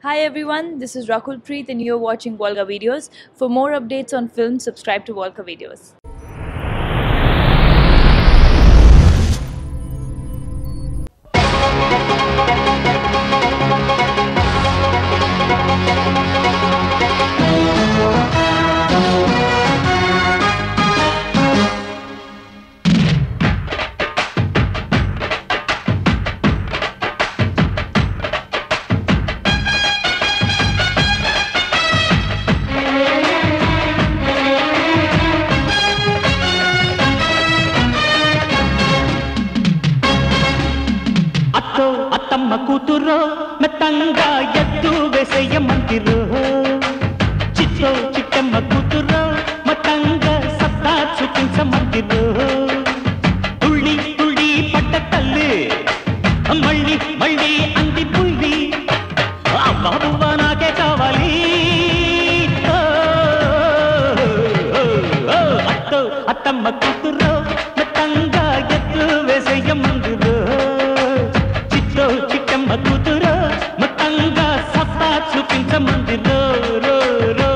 Hi everyone, this is Rakul Preet and you're watching Volga Videos. For more updates on film, subscribe to Volga Videos. అత్తో అత్తమ్మ కూతురో మెత్తంగా ఎత్తు వేసేయ మందిరో చిత్తో చిట్టమ్మ కూతురో మతంగా సత్తా చూపించమందిరో తుళ్ళి తుళ్ళి పడ్డ తల్లి మళ్ళీ మళ్ళీ అంది పుల్లి ఆ బాబువా నాకే కావాలి అత్తో అత్తమ్మ కూతురో మెత్తంగా ఎత్తు వేసేయ మందిరో చిట్టమ్మ కూతురో మొత్తంగా సత్తా చూపించమందిరో రో రో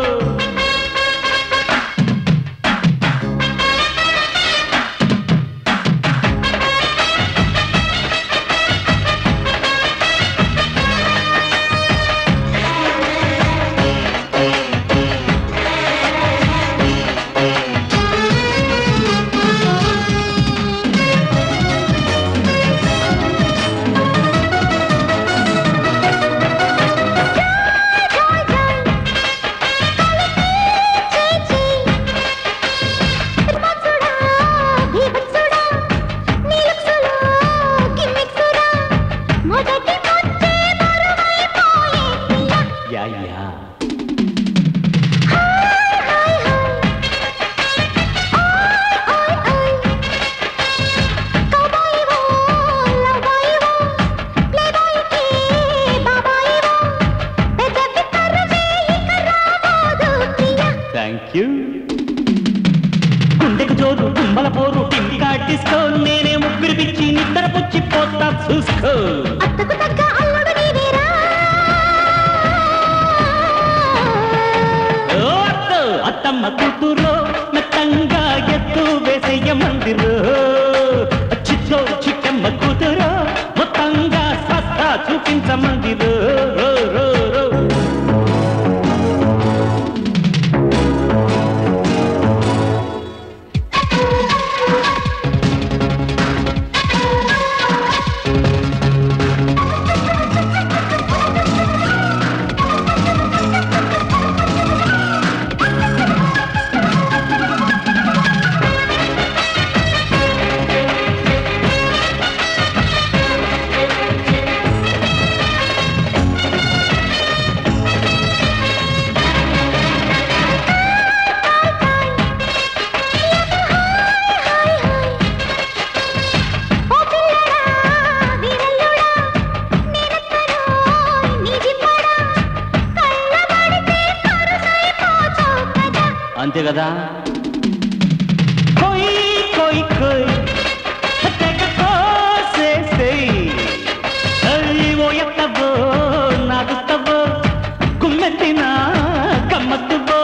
గుండెకు జోరు తుమ్మల పోరు టింకా డిస్కో నేనే ముగ్గురు పిచ్చి నిద్ర పుచ్చి పోతా చూసుకో అత్తమ్మ కూతురో మెత్తంగా ఎత్తు వేసేయ మందిరో చిట్టో చిట్టమ్మ కూతురో మొత్తంగా సత్తా చూపించమందిరో రో రో రో అంతే కదా కోయి కోయి కోయి తెగ కోసేసేయ్ ఓ ఎత్తవో నాగుతవో గుమ్మెత్తిన గమ్మత్తువో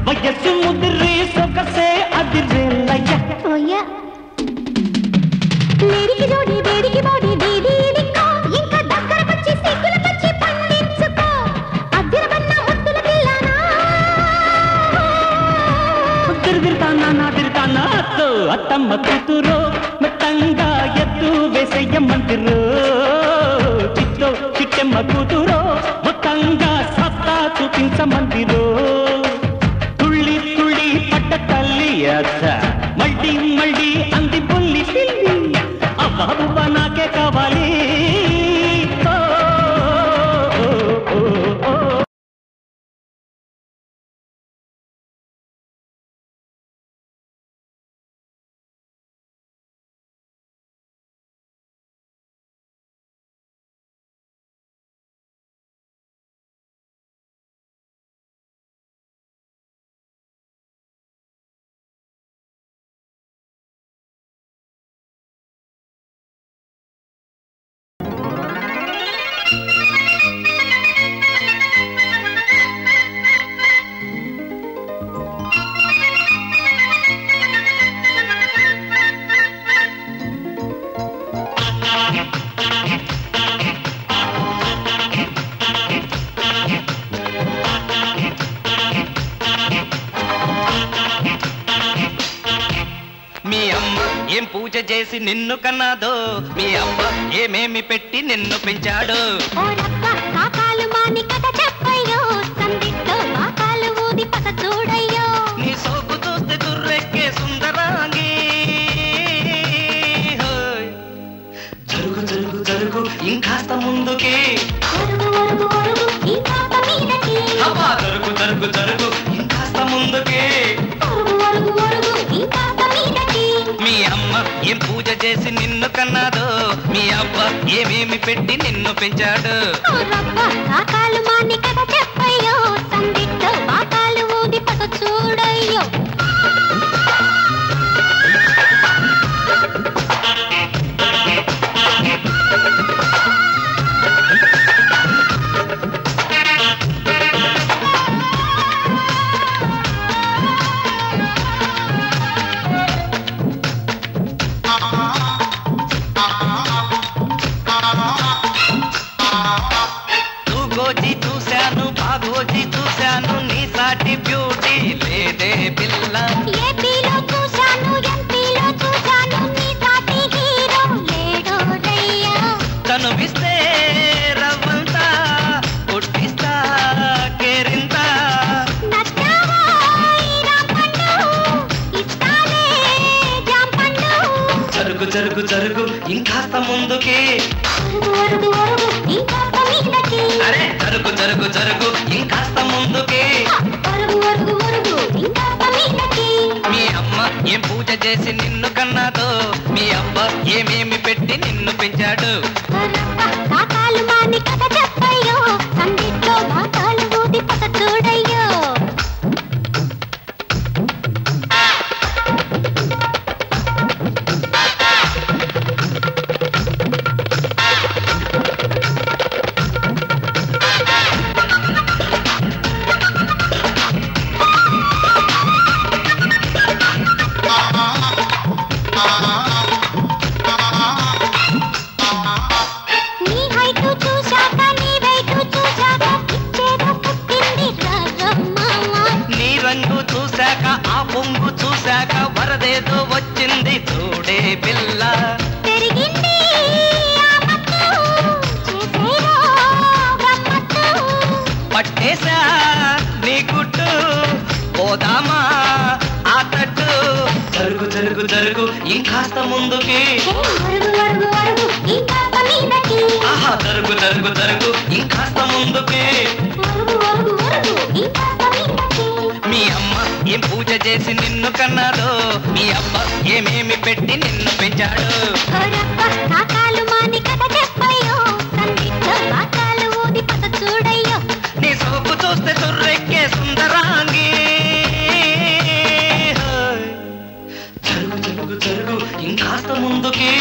వయస్సు ముదిరి సొగసే అదిరేలయ్య లేడికి జోడి వేడికి బాడీ డీడీ దిక్కో ఇంకా దగ్గరకొచ్చి సిగ్గుల పచ్చి పండించుకో అద్దెరవన్న ముద్దుల పిల్లనా తిరుతానా అత్తో అత్తమ్మ కూతురో మెత్తంగా ఎత్తు వేసేయ మందిరో చిట్టో చిట్టమ్మ కూతురో మొత్తంగా సత్తా చూపించమందిరో తుళ్ళి తుళ్ళి పడ్డ తల్లి అత్త మళ్ళీ మళ్ళీ అంది బుల్లి పిల్లి ఆ బాబువా నాకే కావాలి పూజ చేసి నిన్ను కన్నాదో మీ అమ్మ ఏమేమి పెట్టి నిన్ను పెంచాడు నీ సోకు చూస్తే దుర్రెక్కే సుందరాంగి జరుగు జరుగు జరుగు ఇంకాస్త ముందుకి జరుగు జరుగు జరుగు ఇంకాస్త ముందుకి మీ అమ్మ ఏం పూజ చేసి నిన్ను కన్నాదో మీ అబ్బ ఏమేమి పెట్టి నిన్ను పెంచాడు చూడయ్యో చూశాను బాగోజీ చూశాను నీ సాటి బ్యూటీ లేదే పిల్ల ఏపీలో చూశాను ఎంపీలో చూశాను నీ సాటి హీరో లేడోడయ్యా కనువిస్తే రవ్వంతా కొట్టిస్తా కేరింతా నచ్చావా ఈ రాంపండు ఇస్తాలే జాంపండు జరుగు జరుగు జరుగు ఇంకాస్త ముందుకి అరే జరుగు జరుగు జరుగు ఇంకాస్త ముందుకి మీ అమ్మ ఏం పూజ చేసి నిన్ను కన్నాదో మీ అబ్బ ఏమేమి పెట్టి నిన్ను పెంచాడు చూడయ్యో చూశాక వరదేదో వచ్చింది చూడే పిల్ల పట్టేశా నీ గుట్టు పోదామా ఆ తట్టు జరుగు జరుగు జరుగు ఇంకాస్త ముందుకి ఆహా జరుగు జరుగు జరుగు ఇంకాస్త ముందుకి మీ అమ్మ ఏం పూజ చేసి నిన్ను కన్నాదో మీ అబ్బ ఏమేమి పెట్టి నిన్ను పెంచాడు నీ సోపు చూస్తే తుర్రెక్కే సుందరాంగి జరుగు జరుగు జరుగు ఇంకాస్త ముందుకి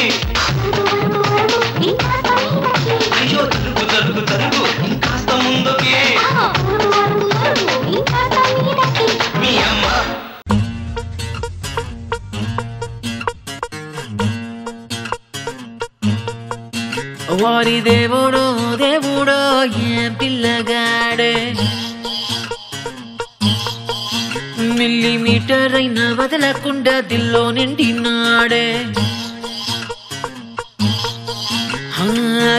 అయ్యో జరుగు జరుగు జరుగు ఇంకాస్త ముందుకి మీ అమ్మ వారి దేవుడో దేవుడో ఏం పిల్లగాడే మిల్లీమీటర్ అయినా వదలకుండా దిల్లో నిండినాడే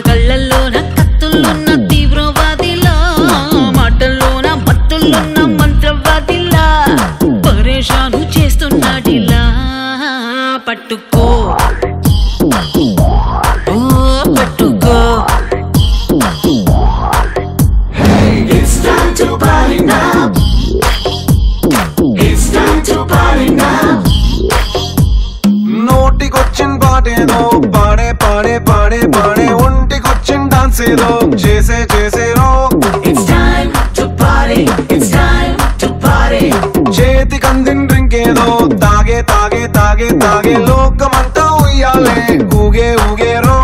కళ్ళల్లోన కత్తుల్లోన తీవ్రవాదిలా మాటల్లోన మత్తుల్లోన మంత్రవాదిలా పరేషాను చేస్తున్నాడిలా పట్టుకో పట్టుకో It's time to party now. It's time to party now. నోటికొచ్చిన పాటేదో పాడే పాడే పాడే పాడే ఒంటికొచ్చిన డాన్స్ ఏదో చేసే చేసేరో It's time to party. It's time to party. చేతికందిన డ్రింక్ ఏదో తాగే తాగే తాగే తాగే లోకమంతా ఉయ్యాలే ఊగే ఊగేరో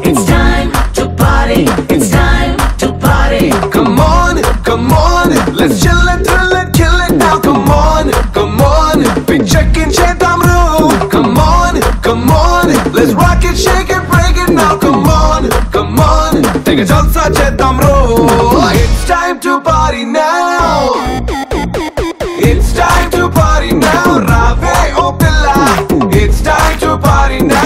It's time to party. It's time to party. Come on, come on, let's chill it, thrill it, kill it now. Come on, come on, be checking chetam room. Come on, come on, let's rock it, shake it, break it now. Come on, come on, take a jalsa chetam room. It's time to party now. It's time to party now. Rave oh pilla. It's time to party now.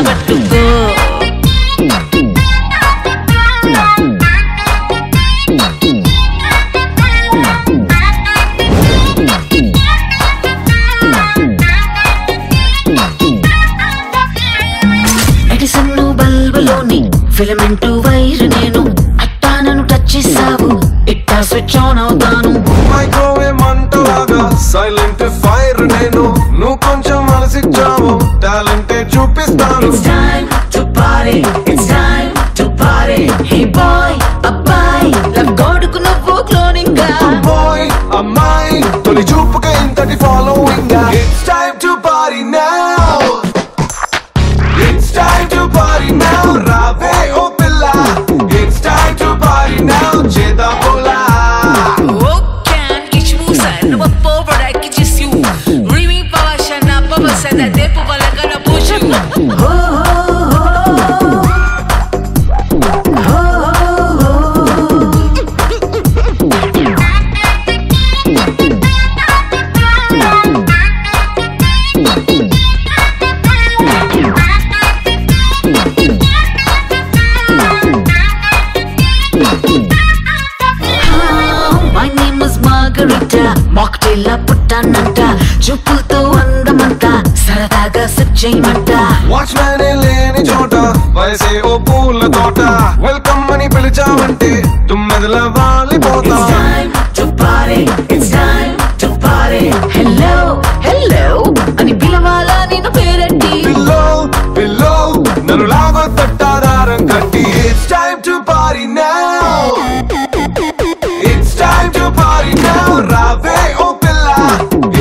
పట్టుకో ఎడిసన్ను బల్బులోని filament wire నేను అట్టా నన్ను touch చేసావు ఇట్టా switch on అవుతాను microwave మంటలాగా silent fire నేను నువ్వు కొంచెం అలసిచ్చావు టాలెంట్ చూపిస్తాను It's time to party, it's time to party. Hey boy, అబ్బాయి లవ్ గోడుకు నువ్వు క్లోనింగ్ గా బాయ్ అమ్మాయి తొలి చూపుగా ఇంతటి following it's time to party now it's time to party now రావే ఓ పిల్ల it's time to party now చేద్దాం పోలా Can each moves and what forward I can just you. Rimi Pavashana Pavasana Depu Valagana push you. My name is Margarita mocktail పుట్టానంట చూపులతో అందమంతా సరదాగా set చేయమంట watchman లేని చోట వయసే ఓ పూల తోట వెల్కమ్ అని పిలిచావంటే తుమ్మెదల వాలిపోతా It's time to party, it's time to party. Hello, hello అని పిలవాలా నేను పేరెట్టి పిల్లో పిల్లో నన్ను లాగో తట్టాదారం కట్టి it's time to party now it's time to party now రావే ఓ పిల్ల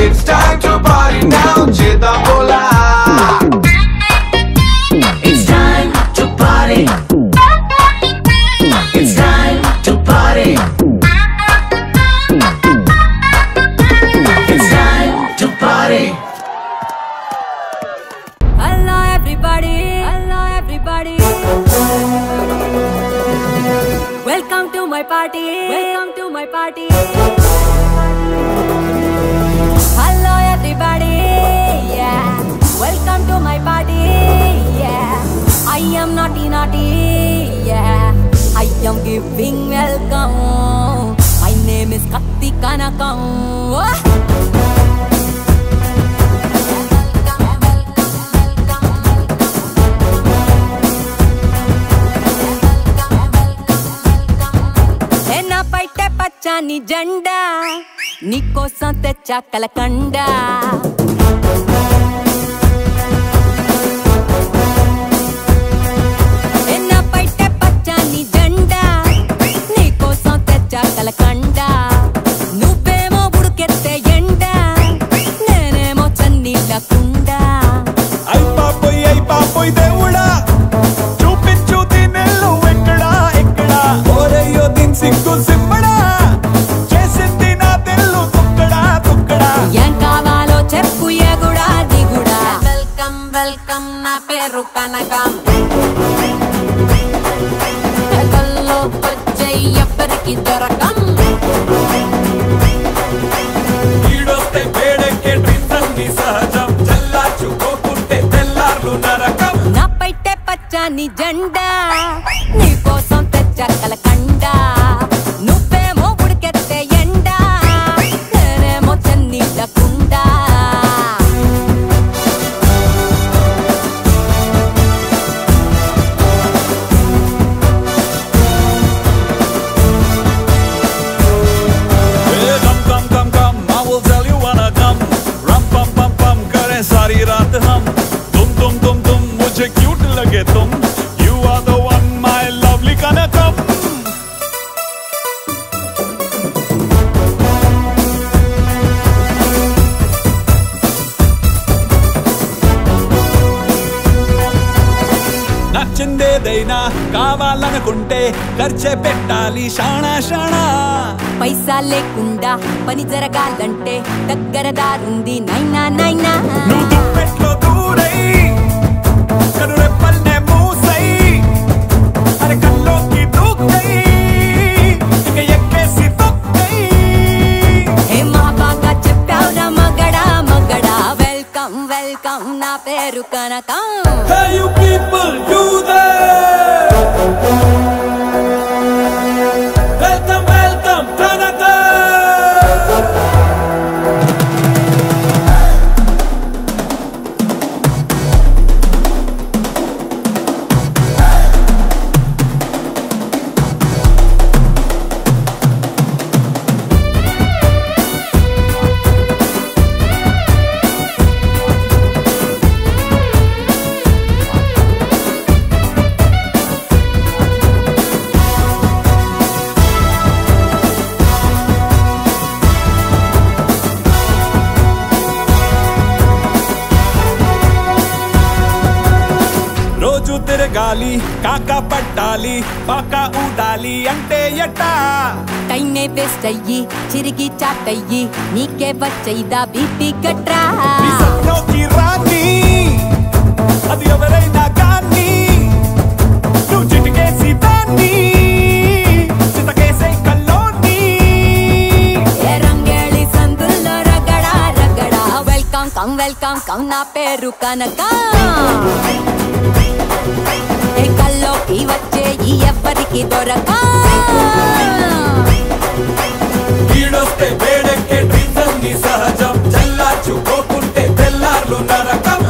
it's time to party now చేద్దాం పోలా It's time to party. It's time to party. It's time to party. Hello everybody, hello everybody. Welcome to my party, welcome to my party. Hello everybody, yeah. Welcome to my party, yeah. I am naughty naughty, yeah. I am giving welcome. My name is Katti Kanakam. నా పైట పచ్చని జెండా నీకోసం తెచ్చా కలకండ నా పైట పచ్చని జెండా నీకోసం తెచ్చా కలకండ నువ్వేమో బుడుకెత్తే ఎండ నేనేమో చన్నీళ్ళ కుండ అయిపోయి దేవుడా చూపించు తినెల్లు ఎక్కడా ఎక్కడా ఓరయ్యో దీని సిగ్గు సిమ్మడా చేసింది నా తెల్లు తుక్కడా తుక్కడా ఏం కావాలో చెప్పు ఎగుడా దిగుడా వెల్కమ్ వెల్కమ్ నా పేరు కనకం కల్లో వచ్చే ఎవ్వరికి దొరకం ఈడొస్తే వేడెక్కే డ్రీమ్స్ అన్ని సహజం చల్లార్చుకోకుంటే తెల్లార్లు నరకం నా పైటే పచ్చని జెండా నీకోసం తెచ్చా కలకండ నువ్వేమో ఉడికెత్తే ఎండ నేనేమో చన్నీళ్ళ కుండ Come, I will tell you when I come. Ram pam pam pam करे सारी रात हम. तुम मुझे क्यूट लगे तुम. You are the one, my lovely Kanakam. నచ్చిందేదైనా కావాలనుకుంటే ఖర్చే పెట్టాలి షాణా షాణా పైసా లేకుండా పని జరగాలంటే దగ్గర దారుంది నైనా నైనా నువ్వు దుప్పెట్లో దూరై కనురెప్పల్నే మూసై అరే కల్లోకి దూకై ఇక ఎక్కేసి తొక్కై హే మా బాగా చెప్పావురా మగడా మగడా వెల్కమ్ వెల్కమ్ కనకం నా పేరు కనకం. Hey you people, do that. Welcome, welcome, Kanaka. రోజు తిరగాలి కాకా పట్టాలి పాకా ఊడాలి అంటే ఎట్టా టైనే వేస్ట్ అయ్యి చిరిగి చాటయ్యి నీకే వచ్చైదా బీపీ గట్రా. నీ సత్యంలోకి రాని అది ఎవరైనా కానీ నువ్వు చిటికేసి దాన్ని చితకేసే కల్లోని. ఏ రంగేళి సందుల్లో రగడా రగడా వెల్కమ్ కమ్ వెల్కమ్ కమ్ నా పేరు కనకం. ఏ కల్లోకి వచ్చే ఈ ఎవ్వరికి దొరక. ఈడొస్తే వేడెక్కే రీజన్ ని సహజం చల్లార్చుకోకుంటే తెల్లార్లు నరకం.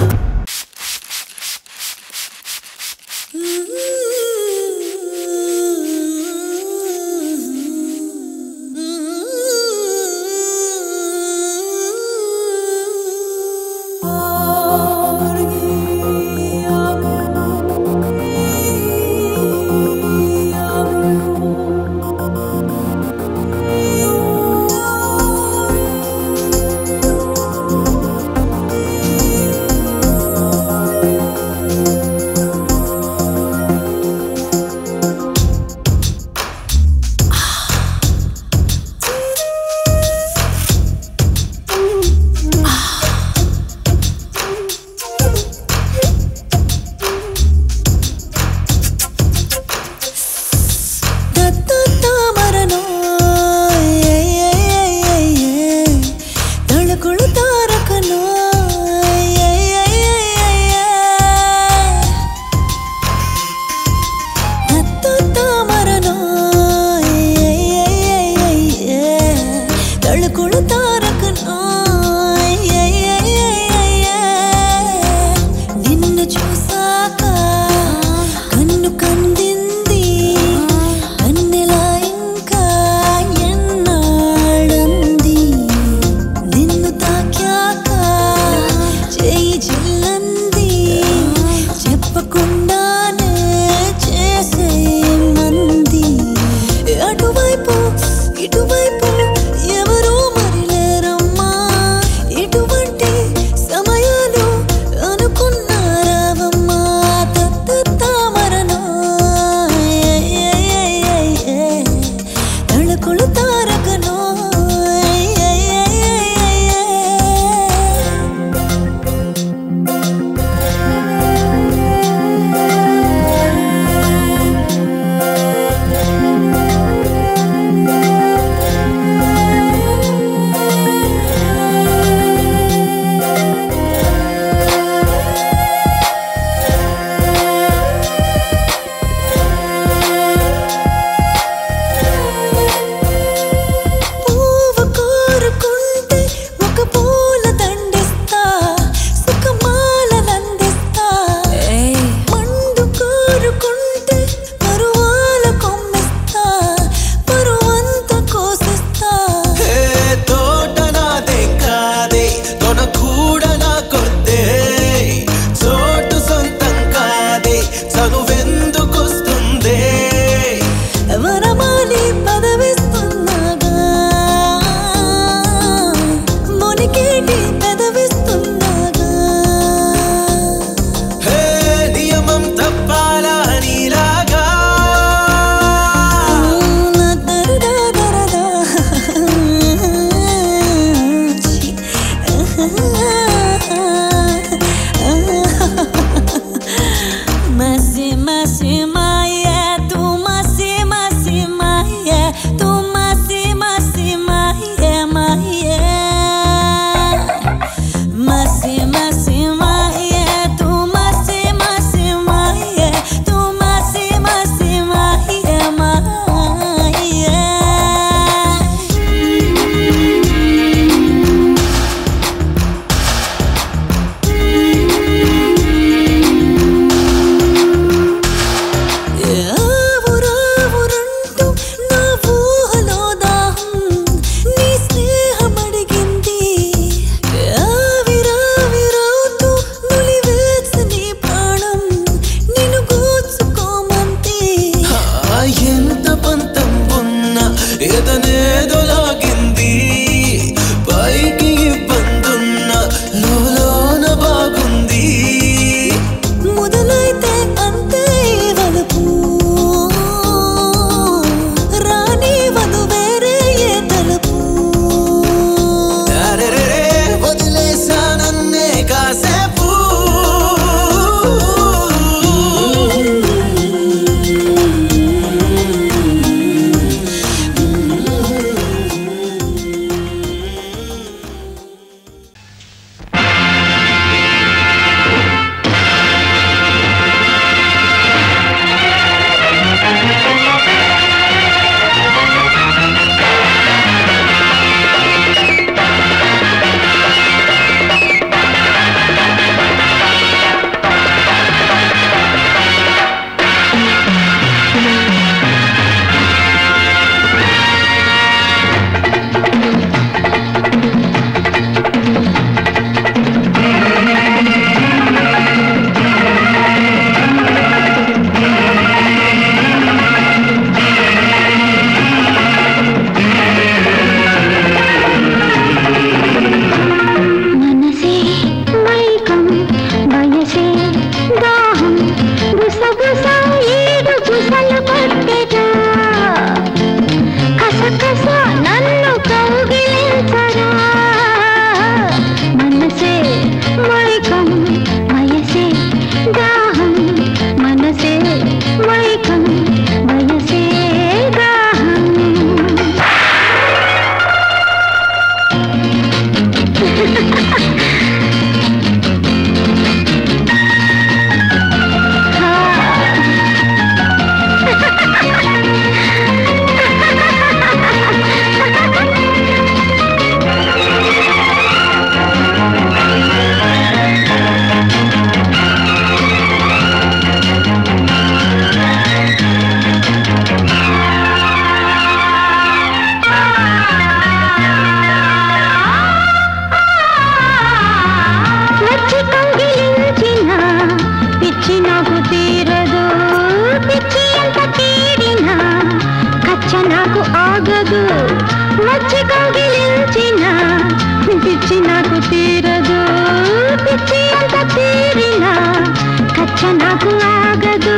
ఆశ నాకు ఆగదు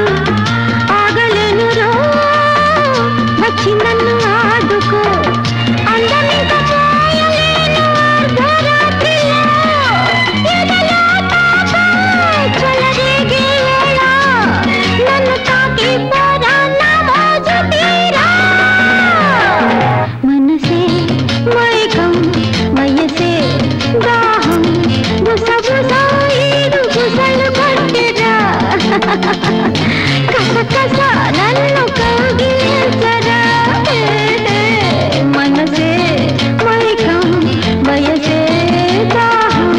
ఆగలేను రో వచ్చి నన్ను ఆదుకో అందమింక పోయలేను అర్ధరాత్రిలో ఎదలో తాపం చెలరేగే వేళ నన్ను తాకి పోరా నా మోజు తీరా మనసే మైకం వయసే దాహం గుసగుసా ఈడు గుసలు కొట్టిరా కసకస నన్ను కౌగిలించరా మనసే మైకం వయసే దాహం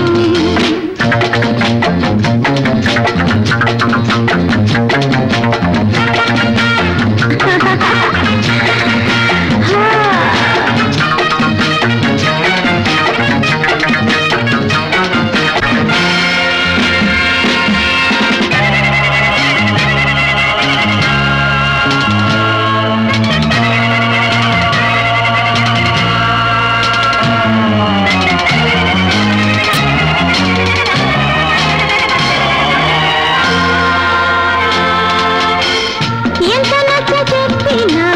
ఎంత నచ్చ చెప్పినా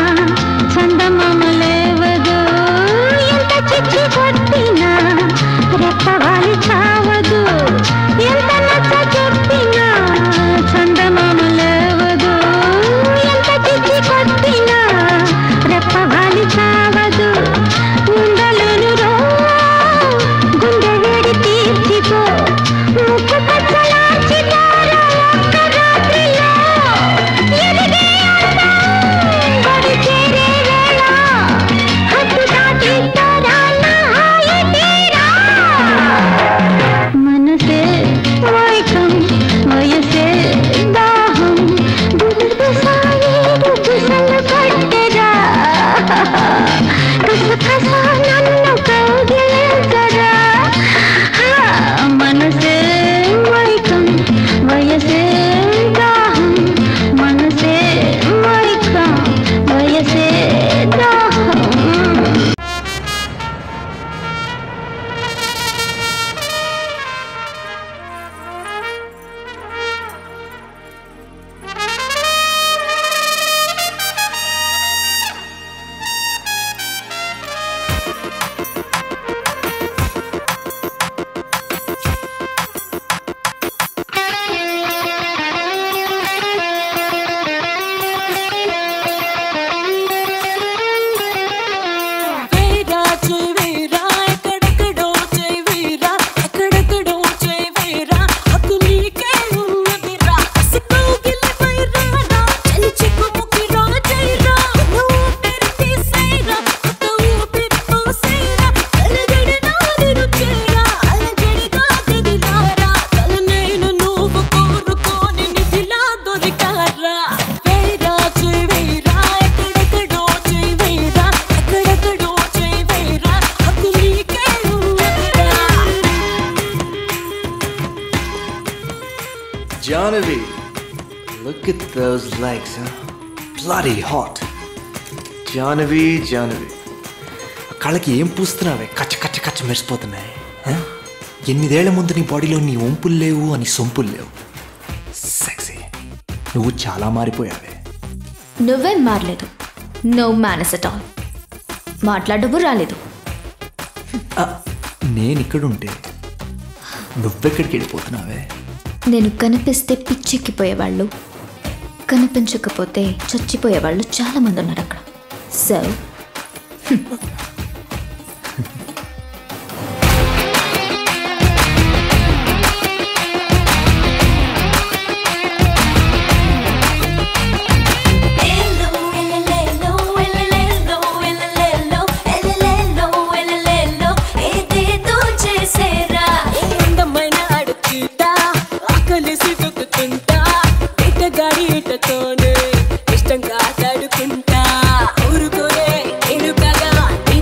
చందమామ లేవదు ఎంత చిచ్చి కొట్టినా రెప్పవాలి చావదు ఎంత నచ్చ చెప్పినా చందమామ లేవదు ఎంత చిచ్చి కొట్టినా రెప్పవాలి చావదు ఉండలేను రో గుండె వేడి తీర్చిపో ముక్కు పచ్చలార్చిపోరా ఒక్క రాత్రిలో ఎదిగే బడి చేరే వేళ హద్దు దాటి పోరా నా హాయి తీరా మనసే మైకం వయసే దాహం గుసగుసాయి గుసలు కొట్టెరా కసకస నన్ను కౌగిలించరా మనసే మైకం వయసే దాహం మనసే మైకం వయసే దాహం Jahnavi, look at those legs, huh? Bloody hot. Jahnavi, Jahnavi. కళ్ళకి ఏం పూస్తున్నావే కచ్చ కచ్చ కచ్చ మెరిసిపోతున్నాయి. ఎనిమిదేళ్ల ముందు నీ బాడీలో నీ ఒంపులు లేవు అని సొంపులు లేవు. సెక్సీ. నువ్వు చాలా మారిపోయావే. నువ్వేం మారలేదు. No manners at all. మాట్లాడవు రాలేదు. నేను ఇక్కడుంటే నువ్వెక్కడికి వెళ్ళిపోతున్నావే? నేను కనిపిస్తే పిచ్చెక్కిపోయేవాళ్ళు, కనిపించకపోతే చచ్చిపోయేవాళ్ళు చాలామంది ఉన్నారు అక్కడ. సో ఇష్టంగా ఆడుకుంటా ఊరుకోలే నేను కదా నీ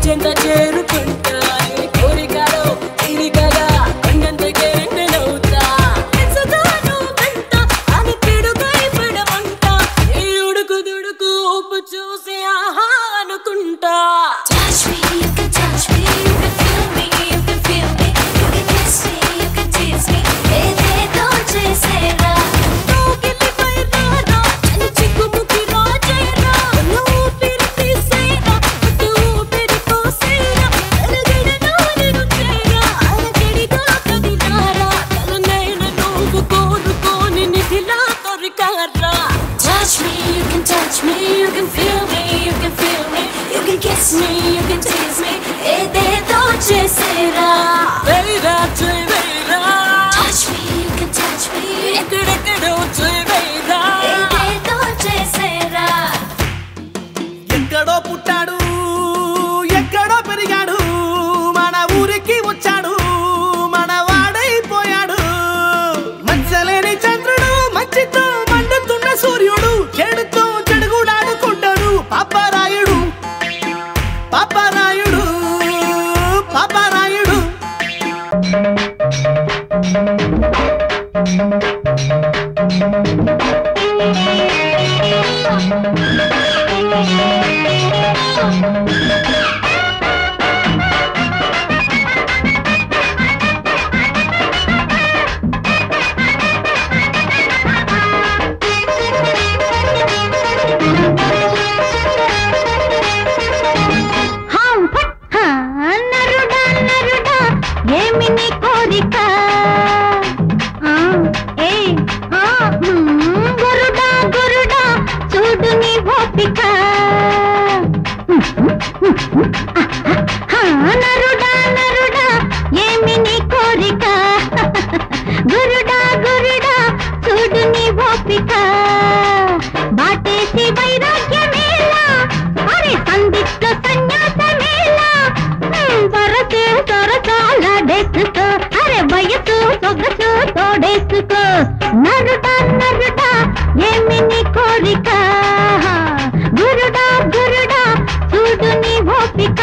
you can feel me, you can feel me, you can kiss me, you can tease me, ఏదేదో చేసేరా వేరా వేరా touch me, you can touch me, ఎక్కడెక్కడో వేరా ఏదేదో చేసేరా ఎక్కడో పుట్టాడు ఎక్కడో పెరిగాడు మన ఊరికి వచ్చాడు మన వాడైపోయాడు మంచలేని చంద్రుడు మంచితో మండుతున్న సూర్యుడు చెడుతో చెడుగుడాడుకుంటాడు పాపరాయుడు పాపరాయుడు పాపరాయుడు ఏమి నీ కోరిక గురుడా గురుడా చూడు నీ ఓపిక నరుడా నరుడా ఏమి నీ కోరిక గురుడా గురుడా చూడు నీ ఓపిక బాటేసి వైరాగ్యమేలా అరే సందిగ్ధ సన్యాసమేలా వరసే సరసాల డెస్కో అరే వయసు సొగసు తోడేసుకో నరుడా నరుడా ఏమి నీ కోరిక గురుడా గురుడా చూడు నీ ఓపిక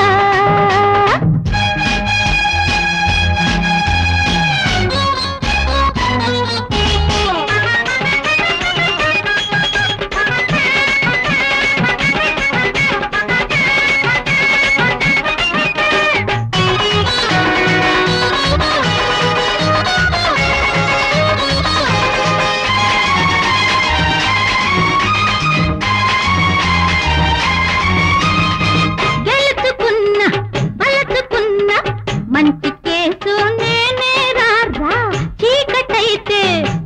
మంచి కేసు నేనే రారా చీకటైతే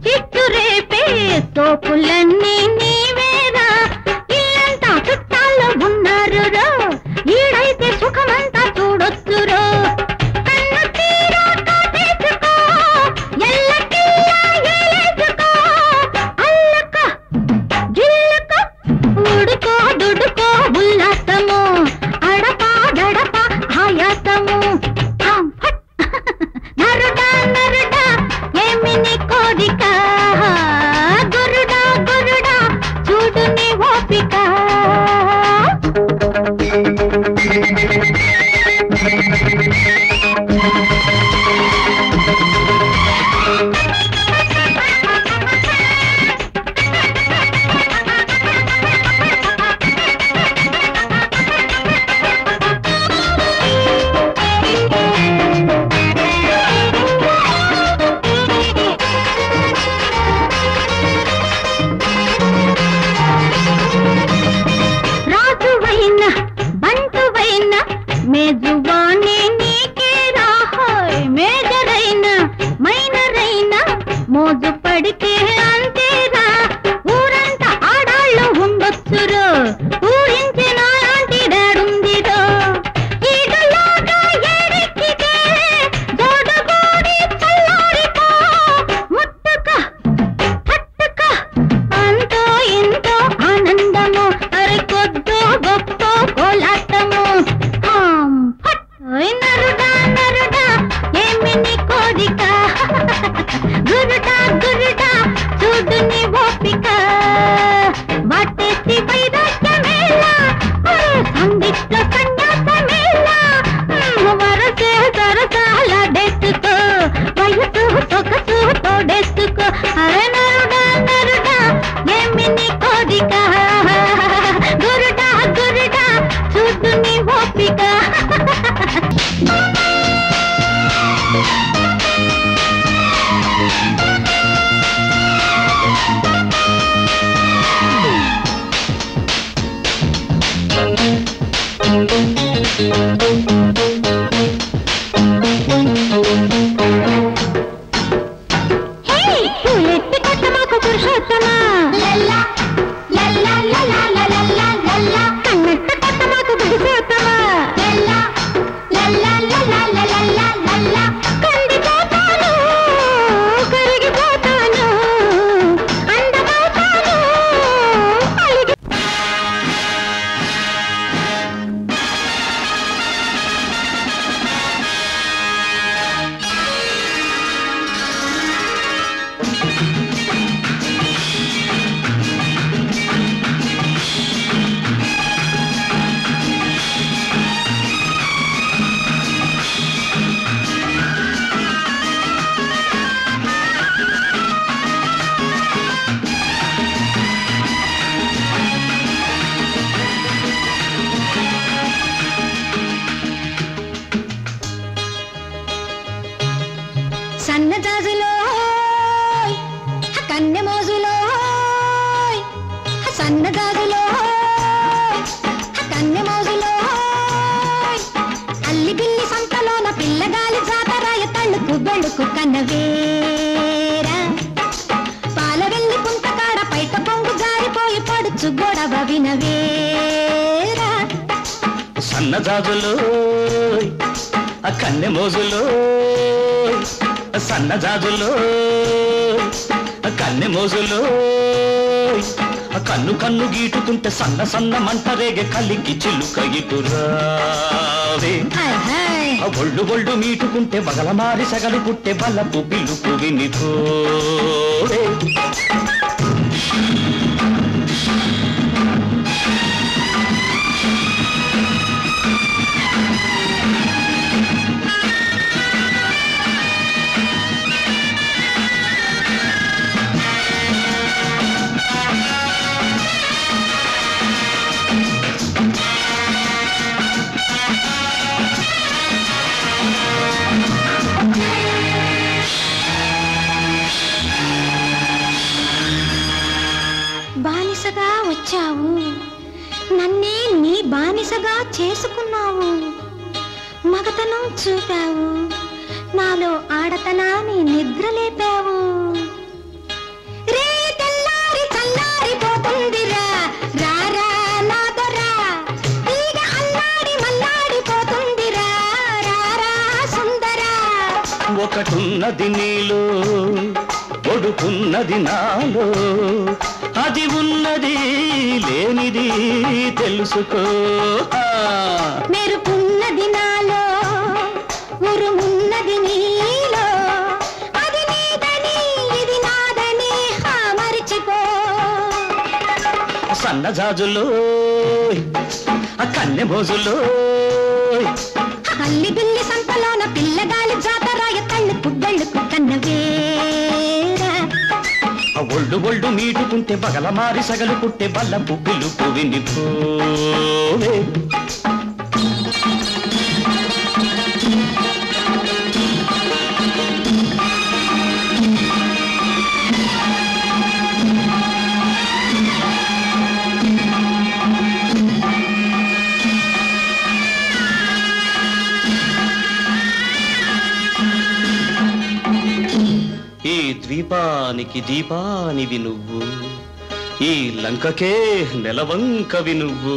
చిట్టు రేపే సోపులన్నీ నీవేరా ఇల్లంతా చుట్టాల్లో ఉన్నారు రో ఈడైతే సుఖమంతా చూడొచ్చురో కన్ను తీరా కాటేసుకో ఎల్లకిల్లా ఏలేసుకో అల్లక జిల్లక ఉడుకో దుడుకో ఉల్లాసము అడపా దడప ఆయాసము నరుడా నరుడా ఏమి నీ కోరిక గురుడా గురుడా చూడు నీ ఓపిక రాజువైన బంటువైన మేజువాణి నీకే రాహోయ్ మేజరైన మైనరైన మోజు పడితే అంతేరా ఊరంతా ఆడాళ్ళు ఉండొచ్చురో ఊరించిన లాంటి డాడుందిరో ఈగలాగా ఎడెక్కితే జోడుగూడి చల్లారిపో ముట్టుక హట్టుక అంతో ఇంతో ఆనందము అరే కొద్దో గొప్ప కోలాటము నరుడా నరుడా ఏమి నీ కోరిక గురుడా గురుడా చూడు నీ ఓపిక వాటేసి వైరాగ్యమేలా సందిగ్ధ సన్యాసమేలా వరసే సరసాల డెస్కో వయసు సొగసు తోడేసుకో అరే నరుడా నరుడా ఏమి నీ కోరిక గురుడా గురుడా చూడు నీ ఓపిక కన్నె మోజులో సన్నగాజులో కన్నె మోజులో అల్లి బిల్లి సంతలోన పిల్లగాలి జాతరాయ తళ్ళుకు బెళ్ళుకు కన్నవేరా పాల వెళ్ళి పుంతకాడ పైట పొంగు జారిపోయి పడుచు గొడవ వినవేరా సన్నజాజులో కన్నె మోజులో సన్నజాజులో కన్నె మోజులో కన్ను కన్ను గీటుతుంటే సన్న సన్న మంట రేగే కలికి చిలుక ఇటురావే ఒళ్ళు ఒళ్ళు మీటుకుంటే బగల మారి సగలు పుట్టే బలపు పిలుపు వినిపోవే బానిసగా వచ్చావు నన్నే నీ బానిసగా చేసుకున్నావు మగతనం చూపావు నాలో ఆడతనాన్ని నిద్రలేపావు రే తెల్లారి చల్లారిపోతుందిరా రారా నాదరా ఈగ అల్లాడి మల్లాడిపోతుందిరా రారా సుందరా ఒకటున్నది నీలో ఒడుకున్నది నాలో అది ఉన్నది లేనిది తెలుసుకో మెరుపున్నది నాలో ఉరుమున్నది నీలో అది నీదని ఇది నాదని మరిచిపో సన్నజాజులో కన్నె మోజులో అల్లి బిల్లి సంతలోన పిల్లగాలి జాతరాయ తళ్ళుకు బెళ్ళుకు కన్నవేరా ఒళ్ళు ఒళ్ళు మీటుకుంటే బగల మారి సగలు పుట్టే బల్లపు పిలుపు వినిపోవే ఈ ద్వీపానికి దీపానివి నువ్వు ఈ లంకకే నెలవంకవి నువ్వు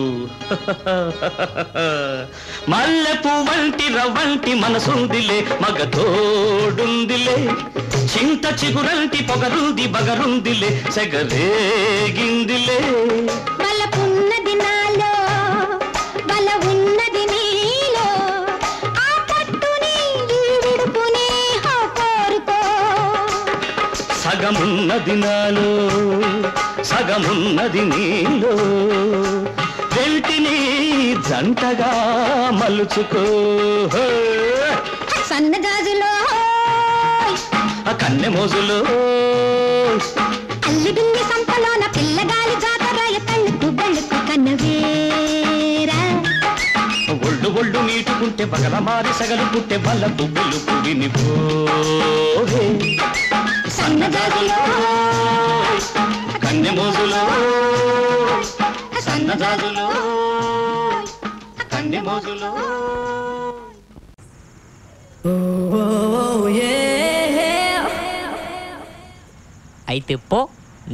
మల్లెపు వంటి రవ్వంటి మనసుందిలే మగ తోడుందిలే చింత చిగురంటి పొగరుంది బగరుందిలే సెగరేగిందిలే బలపున్నది నాలో బల ఉన్నది నీలో ఆ పట్టుని ఈ విడుపుని కోరుకో సగమున్నది నాలో సగమున్నది నీలో వెంటిని జంటగా మలుచుకో సన్నజాజులో కన్నె మోజులో అల్లి బిల్లి సంతలోన పిల్లగాలి జాతరాయ తళ్ళుకు బెళ్ళుకు కన్నవేరా ఒళ్ళు ఒళ్ళు మీటుకుంటే బగల మారి సగలు పుట్టే బల్లపు పిలుపు వినిపోవే సన్నజాజులో కన్నె మోజులో సన్నజాజులో కన్నె మోజులో అయితే పో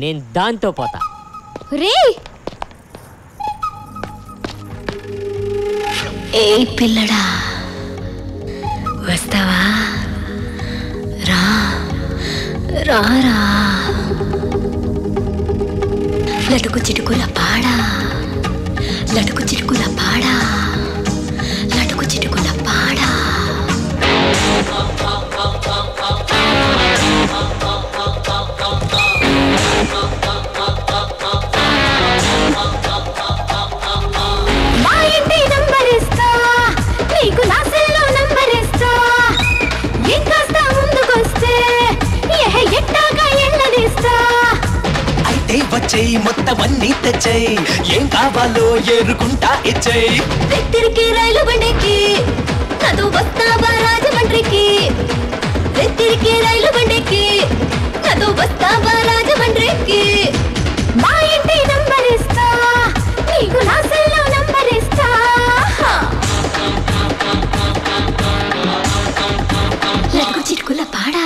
నేను దాంతో పోతా రే ఏ పిల్లడా వస్తావా రా రా రా లటుకు చిటుకుల పాడా లటుకు చిటుకుల పాడా లటుకు చిటుకుల పాడా మా ఇంటి నంబర్ ఇస్తా నీకు నా సెల్లో నంబర్ ఇస్తా ఇంకాస్త ముందుకొస్తే ఎట్టాగా ఎళ్ళనిస్తా అయితే వచ్చేయి మొత్తం అన్నీ తెచ్చేయి ఏం కావాలో ఏరుకుంటా ఇచ్చేయి వెత్తిరికి రైలు బండికి నాతో వస్తావా రాజమండ్రికి వెత్తిరికి రైలు బండికి నాతో వస్తావా రాజమండ్రికి మా ఇంటి నంబర్ ఇస్తా నీకు నా సెల్లో నంబర్ ఇస్తా లగ్గు చిరుకుల పాడా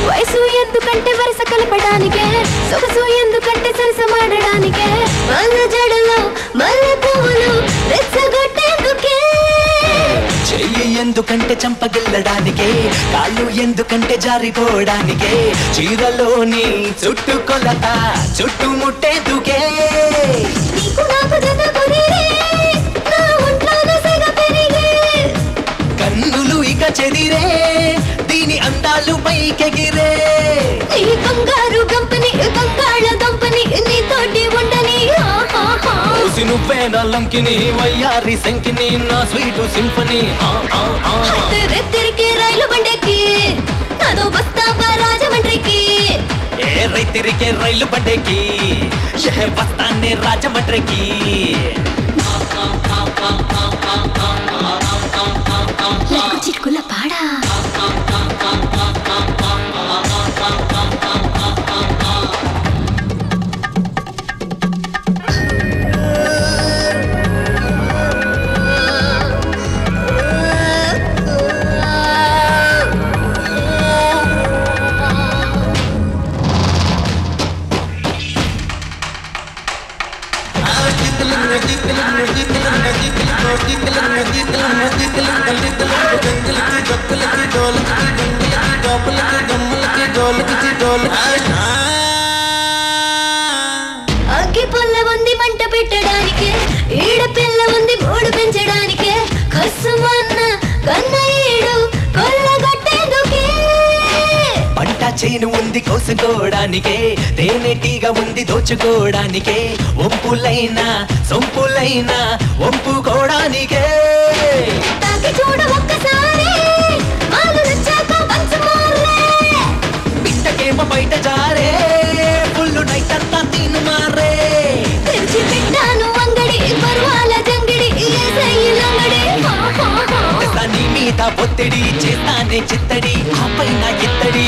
వయసు ఎందుకంటే వరస కలపడానికే సొగసు ఎందుకంటే సరసమాడడానికే మల్ల జడలో మల్లె పువ్వులు రెచ్చగొట్టేందుకే చెయ్యి ఎందుకంటే చంపగిల్లడానికే కాళ్ళు ఎందుకంటే జారిపోవడానికే చీరలోని చుట్టుకొలత చుట్టుముట్టేందుకే నీకు నాకు జత కుదిరే నా ఒంట్లోన సెగ పెరిగే కన్నులు ఇక చెదిరే దీని అందాలు పైకెగిరే నీ బంగారు గంపని బంగాళ దుంపని నీతోటి ఉండని నువ్వే నా లంకిని వయ్యారి శంకిని నా స్వీటు సింఫనీ తిరిగి రైలు బండెక్కి నాతో వస్తావా రాజమండ్రికి ఏ రైతిరికే రైలు బండెక్కి వస్తానే రాజమండ్రికి లగ్గు చిరుకుల పాడా అగ్గి పుల్ల ఉంది మంట పెట్టడానికే ఈడ పిల్ల ఉంది మూడు పెంచడానికే కసుమన్న కన్నయ్యడు కొల్లగొట్టేందుకే పంట చేను ఉంది కోసుకోవడానికే తేనెటీగా ఉంది దోచుకోవడానికే ఒంపులైనా సొంపులైనా ఒంపుకోవడానికే తాకి చూడు ఒక్కసారి వాళ్ళు నచ్చాక పంచమారే పిట్టకేమో బయట జారే పుల్లు నైట్ అంతా తిను మారే తెరిచి పెట్టాను అంగడి పర్వాల జంగిడి లంగడి నీ మీద ఒత్తిడి చేస్తానే చిత్తడి ఆ పైన ఎత్తడి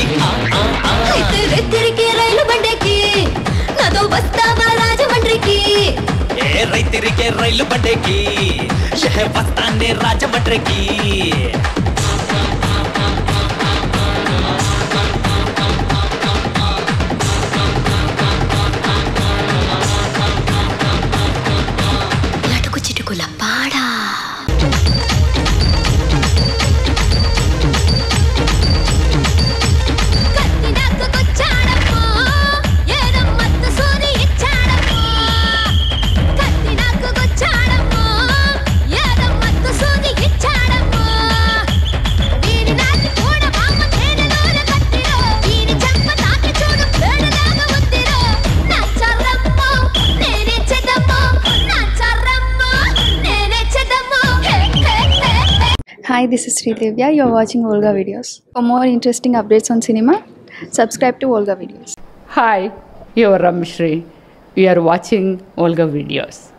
తిరిగి రైలు బండెక్కి నాతో వస్తావా రాజమండ్రికి ఏ రైతిరికే రైలు బండెక్కి వస్తానే రాజమండ్రికి లటుకు చిటుకుల పాడా Hi, this is Sridevya. You are watching Olga Videos. For more interesting updates on cinema, subscribe to Olga Videos. Hi, you are Ramshri. You are watching Olga Videos.